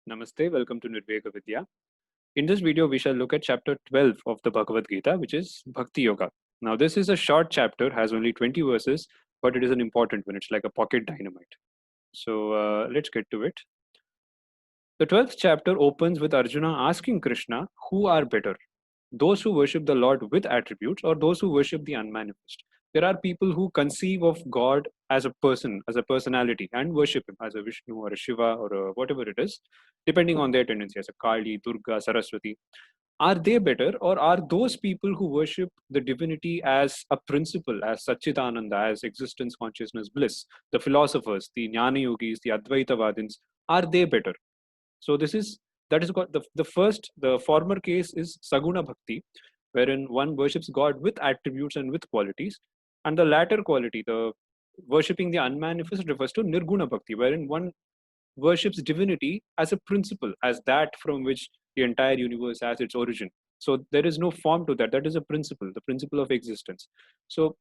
Namaste, welcome to Nirvega Vidya. In this video, we shall look at chapter 12 of the Bhagavad-Gita, which is Bhakti Yoga. Now, this is a short chapter, has only 20 verses, but it is an important one. It's like a pocket dynamite. So let's get to it. The 12th chapter opens with Arjuna asking Krishna, who are better? Those who worship the Lord with attributes or those who worship the unmanifest? There are people who conceive of God as a person, as a personality, and worship him as a Vishnu or a Shiva or whatever it is, depending on their tendency, as a Kali, Durga, Saraswati. Are they better, or are those people who worship the divinity as a principle, as Satchitananda, as existence, consciousness, bliss, the philosophers, the Jnana Yogis, the Advaitavadins, are they better? So that is got the former case is Saguna Bhakti, wherein one worships God with attributes and with qualities. And the latter quality, the worshipping the unmanifest, refers to Nirguna Bhakti, wherein one worships divinity as a principle, as that from which the entire universe has its origin. So there is no form to that. That is a principle, the principle of existence. So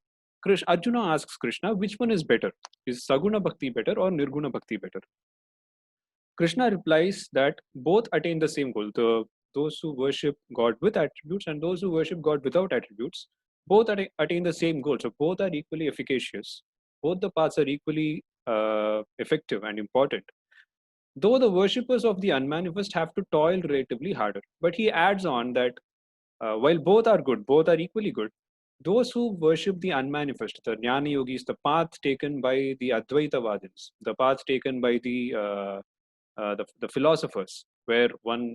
Arjuna asks Krishna, which one is better? Is Saguna Bhakti better or Nirguna Bhakti better? Krishna replies that both attain the same goal. Those who worship God with attributes and those who worship God without attributes, both attain the same goal. So both are equally efficacious. Both the paths are equally effective and important. Though the worshippers of the unmanifest have to toil relatively harder. But he adds on that while both are good, both are equally good, those who worship the unmanifest, the Jnana Yogis, the path taken by the Advaitavadins, the path taken by the philosophers, where one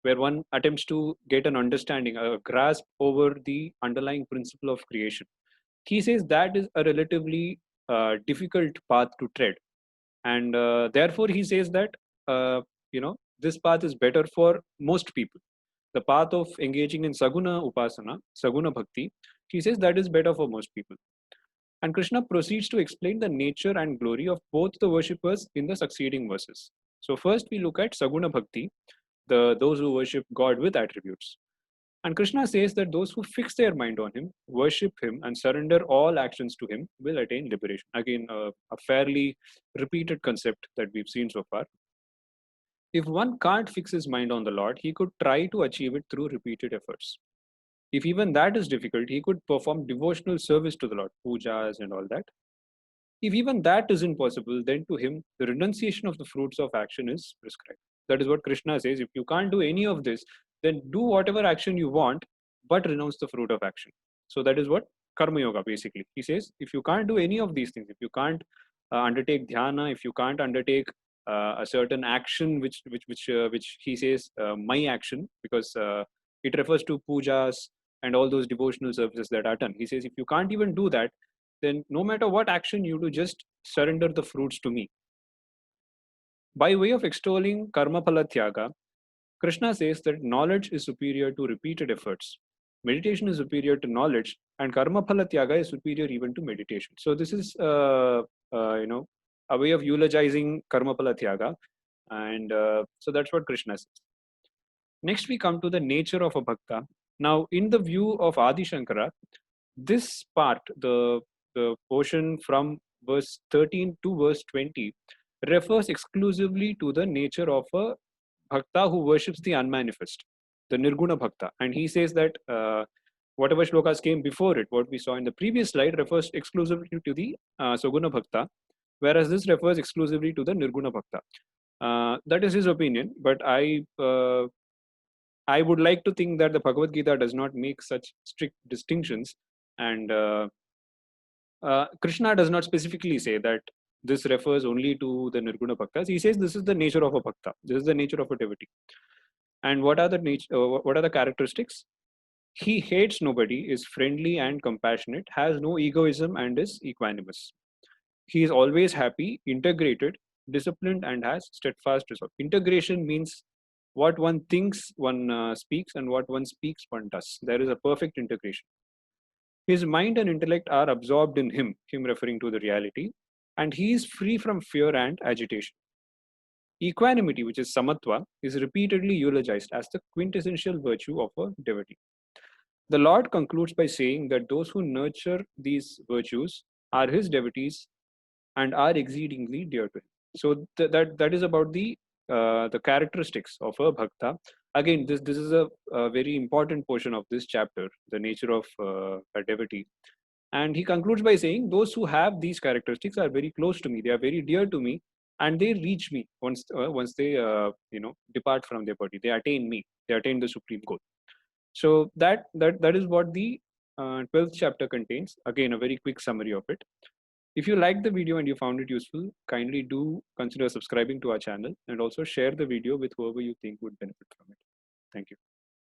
where one attempts to get an understanding, a grasp over the underlying principle of creation. He says that is a relatively difficult path to tread, and therefore he says that this path is better for most people. The path of engaging in Saguna Upasana, Saguna Bhakti, he says that is better for most people. And Krishna proceeds to explain the nature and glory of both the worshippers in the succeeding verses. So first we look at Saguna Bhakti, those who worship God with attributes. And Krishna says that those who fix their mind on him, worship him, and surrender all actions to him will attain liberation. Again, a fairly repeated concept that we've seen so far. If one can't fix his mind on the Lord, he could try to achieve it through repeated efforts. If even that is difficult, he could perform devotional service to the Lord, pujas and all that. If even that isn't possible, then to him, the renunciation of the fruits of action is prescribed. That is what Krishna says. If you can't do any of this, then do whatever action you want, but renounce the fruit of action. So that is what Karma Yoga basically. He says, if you can't do any of these things, if you can't undertake dhyana, if you can't undertake a certain action, which he says my action, because it refers to pujas and all those devotional services that are done. He says, if you can't even do that, then no matter what action you do, just surrender the fruits to me. By way of extolling karma phala tyaga, Krishna says that knowledge is superior to repeated efforts. Meditation is superior to knowledge, and karma phala tyaga is superior even to meditation. So this is, a way of eulogizing karma phala tyaga, and so that's what Krishna says. Next, we come to the nature of a bhakta. Now, in the view of Adi Shankara, this part, the portion from verse 13 to verse 20, refers exclusively to the nature of a bhakta who worships the unmanifest, the Nirguna Bhakta. And he says that whatever shlokas came before it, what we saw in the previous slide, refers exclusively to the Saguna Bhakta, whereas this refers exclusively to the Nirguna Bhakta. That is his opinion, but I would like to think that the Bhagavad-Gita does not make such strict distinctions, and Krishna does not specifically say that this refers only to the Nirguna Bhaktas. He says this is the nature of a Bhakta. This is the nature of a devotee. And what are the characteristics? He hates nobody, is friendly and compassionate, has no egoism, and is equanimous. He is always happy, integrated, disciplined, and has steadfast resolve. Integration means what one thinks, one speaks, and what one speaks, one does. There is a perfect integration. His mind and intellect are absorbed in him referring to the reality, and he is free from fear and agitation. Equanimity, which is samatva, is repeatedly eulogized as the quintessential virtue of a devotee. The Lord concludes by saying that those who nurture these virtues are his devotees and are exceedingly dear to him. So that is about the the characteristics of a bhakta. Again, this is a very important portion of this chapter, the nature of a devotee. And he concludes by saying, those who have these characteristics are very close to me. They are very dear to me, and they reach me once they depart from their body. They attain me. They attain the supreme goal. So that is what the 12th chapter contains. Again, a very quick summary of it. If you liked the video and you found it useful, kindly do consider subscribing to our channel and also share the video with whoever you think would benefit from it. Thank you.